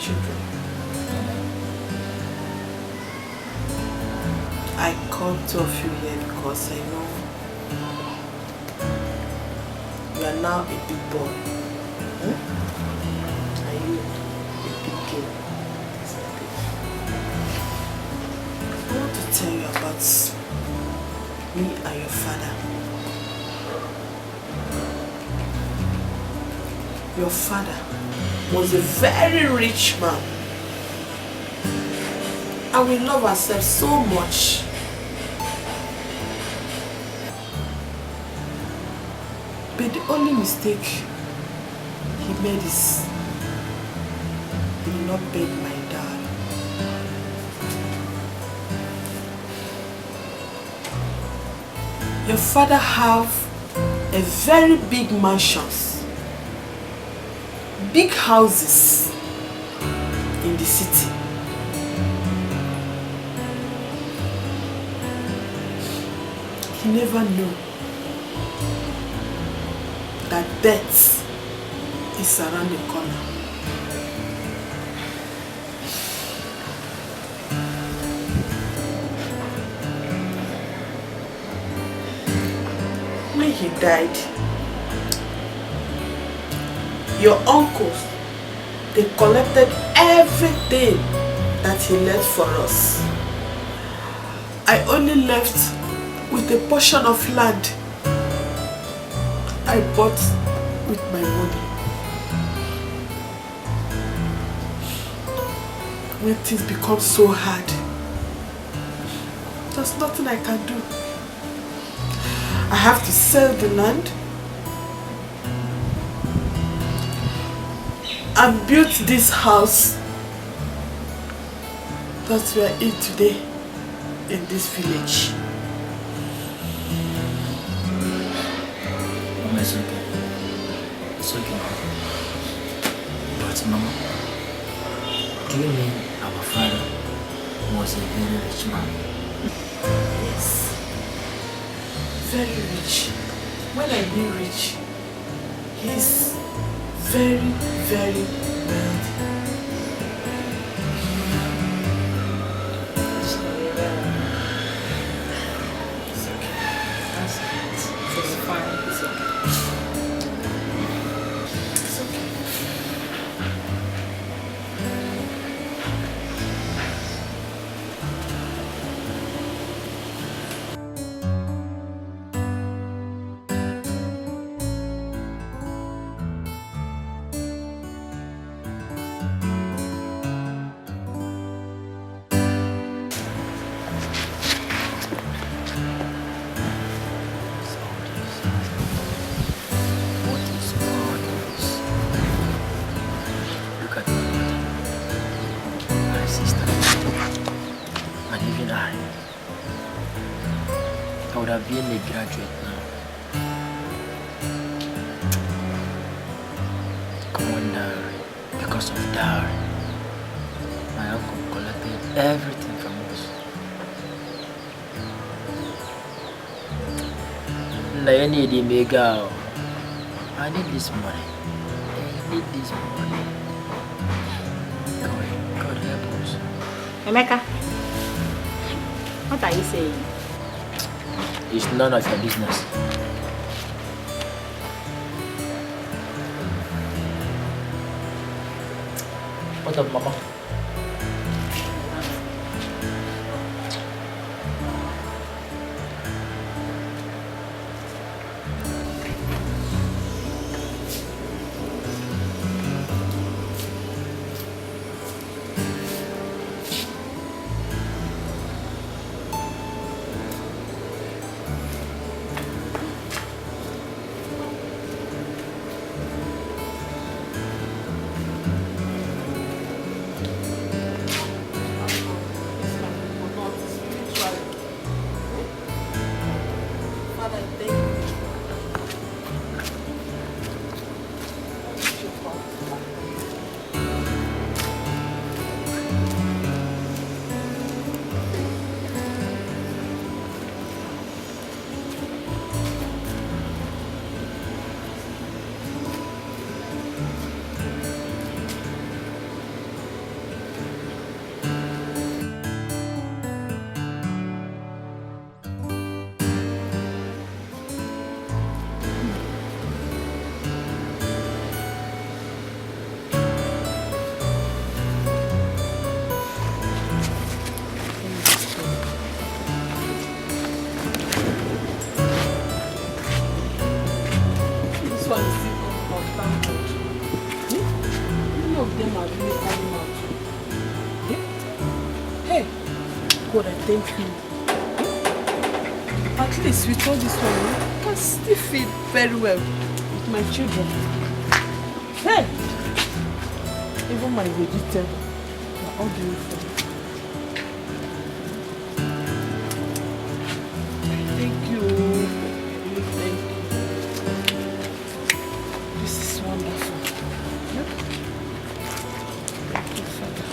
children. I called two of you here because I know you are now a big boy. Are you a big girl? I want to tell you about me and your father. Your father was a very rich man. And we love ourselves so much. But the only mistake he made is he did not beg my dad. Your father have a very big mansions, big houses in the city. He never knew that death is around the corner. When he died, your uncles, they collected everything that he left for us. I only left with a portion of land I bought with my money. When things become so hard, there's nothing I can do. I have to sell the land and build this house that we are in today in this village. Mama, it's okay. It's okay. But Mama, do you mean our father was a very rich man? Yes. Very rich. When I mean rich, he's very, very wealthy. It's okay. That's it. It's fine. It's okay. It's okay. What is all this? Look at me, my sister, and even I would have been a graduate now. Come on now, because of dowry, my uncle collected everything from us. I need the mega. I need this money. I need this money. God help us. Emeka, what are you saying? It's none of your business. What up, Mama? thank you. At least with all this one, I can still feed very well with my children. Hey! Even my vegetable, they're all doing for me. Thank you. Thank you. This is wonderful. Yep. Thank you, Father.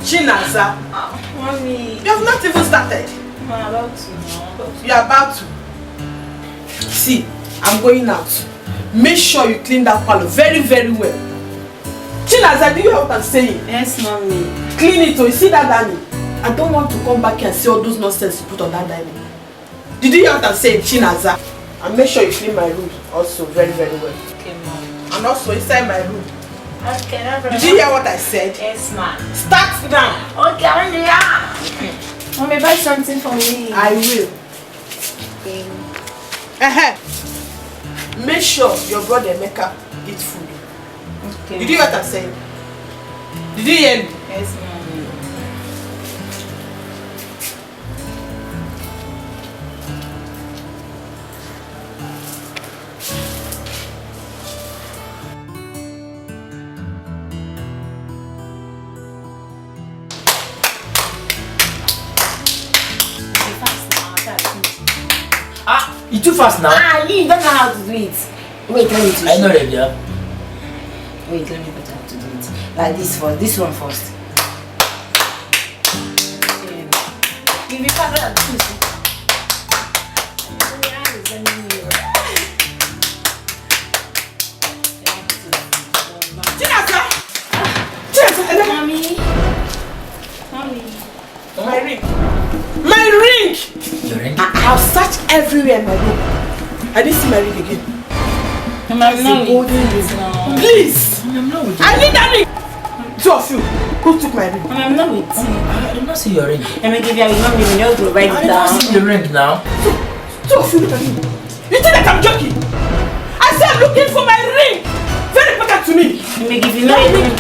Chinaza, Mommy. you have not even started. I'm about to now. You are about to. See, I'm going out. Make sure you clean that parlor very, very well. Chinaza, do you hear what I'm saying? Yes, Mommy. Clean it, or you see that dining? I don't want to come back and see all those nonsense you put on that dining. Did you hear what I'm saying, Chinaza? And make sure you clean my room also very, very well. Okay, Mom. And also inside my room. Okay, no problem. Did you hear what I said? Yes, ma'am. Start now. Okay, I'm here. Mommy, buy something for me. I will. Okay. Make sure your brother Emeka eat food. Okay. Did you hear what I'm saying? Did you hear me? Yes, Mommy. Ah, you too fast now. Ah, you don't know how to do it. Wait, let me teach you. I know that, yeah. Wait, let me put how to do it. Like this first. This one first. If you pass that, this. Mommy. My ring. My ring! Your ring? I've searched everywhere in my room. I didn't see my ring again. I'm It's a golden ring. Please! I'm not with you. I need that ring! Two of you, who took my ring? I'm not with you. I did not see your ring. Let me give you a ring. You know to write I it did not see down. the ring now. Two of you look at me. You think that I'm joking? I said I'm looking for my ring! Very important to me! Let me give you no ring.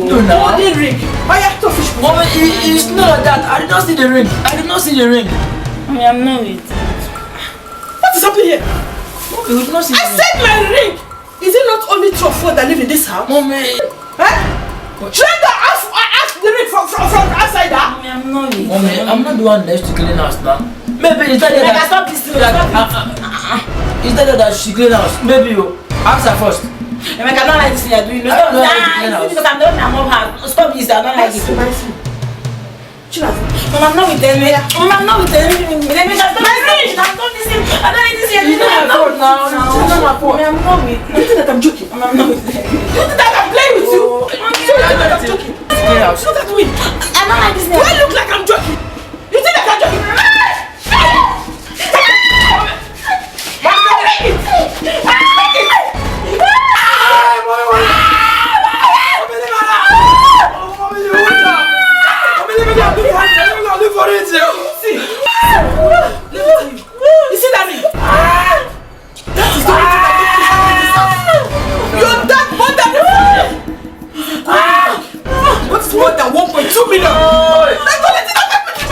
No, now. Golden ring! Oh yeah, two fish. Mama, it's not like that. I did not see the ring. I did not see the ring. Mommy, I'm not with you. What is happening here? Mommy, we did not see I the ring. said my ring! Is it not only two of us that live in this house? Mommy. Eh? Should I ask the ring from outside there? Mommy, I'm not with you. Mommy, I'm not the one that used to clean house now. Maybe it's that Like, that. stop this. It's that she clean house. Maybe you ask her first. Emeka, I don't like this thing you're doing. I don't like the clean Nah, house. it's because I'm the one that mom her. Stop this, I don't like it. Chinaza. Mom, I'm not with them. Mom, I'm not with them. Let me just my ring. I'm not this thing. I don't like this thing. It's not my fault now. It's not my fault. Mommy, I'm not with You think that I'm joking? Mom, I'm not with them. You think that I'm playing with you? Mommy, You think that I'm joking? Clean house. Look at me. I don't like this Do thing. I look like I'm joking? You think that I'm joking? See? You see that ring? That is the only thing that makes me happy in this house. You're that more than what's more than 1.2 million? That's the only thing that makes me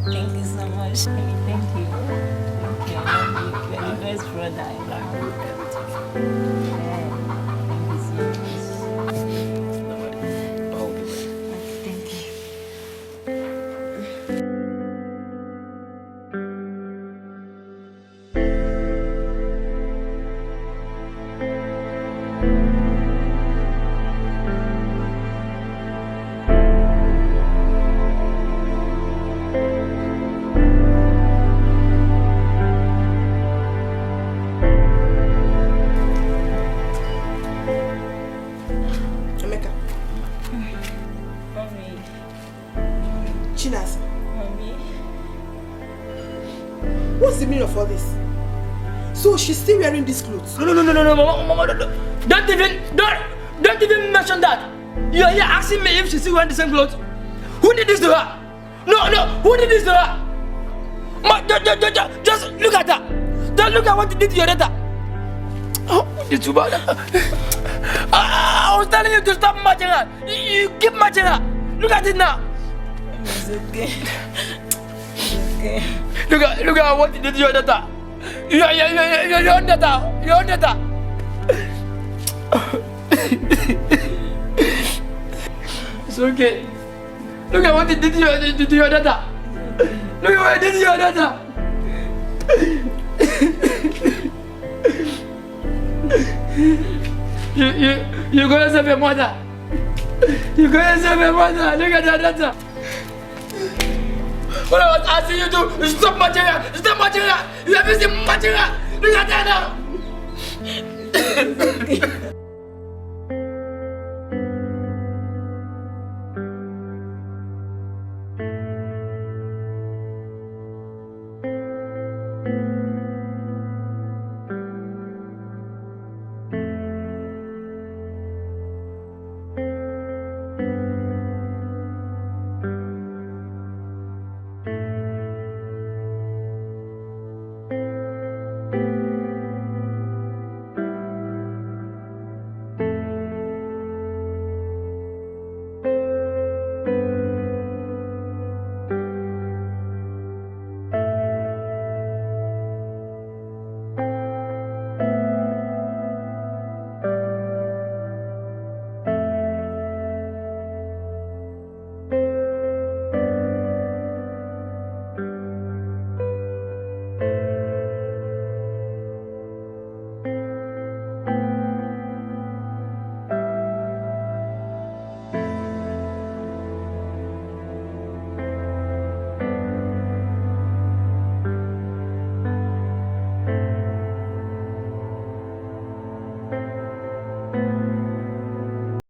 Thank you so much. Thank you. Thank you. You're the best brother I love. Thank you so much. Thank you. Emeka. Mommy. Chinasa. Mommy. What's the meaning of all this? So she's still wearing these clothes? No, Mama, don't even mention that. You're here asking me if she's still wearing the same clothes. Who did this to her? No, who did this to her? Just look at her. Just look at what you did to your daughter. Oh, it's too bad. I was telling you to stop matching her. You keep matching her. Look at it now. It's okay. It's okay. Look at what you did to your daughter. Your own daughter. Your own daughter. It's okay. Look at what you did to your daughter. Look at what you did to your daughter. You're gonna save your mother. You're gonna save your mother. Look at your daughter. What I was asking you to stop matching her. Stop matching her. You have been matching her. Look at her now.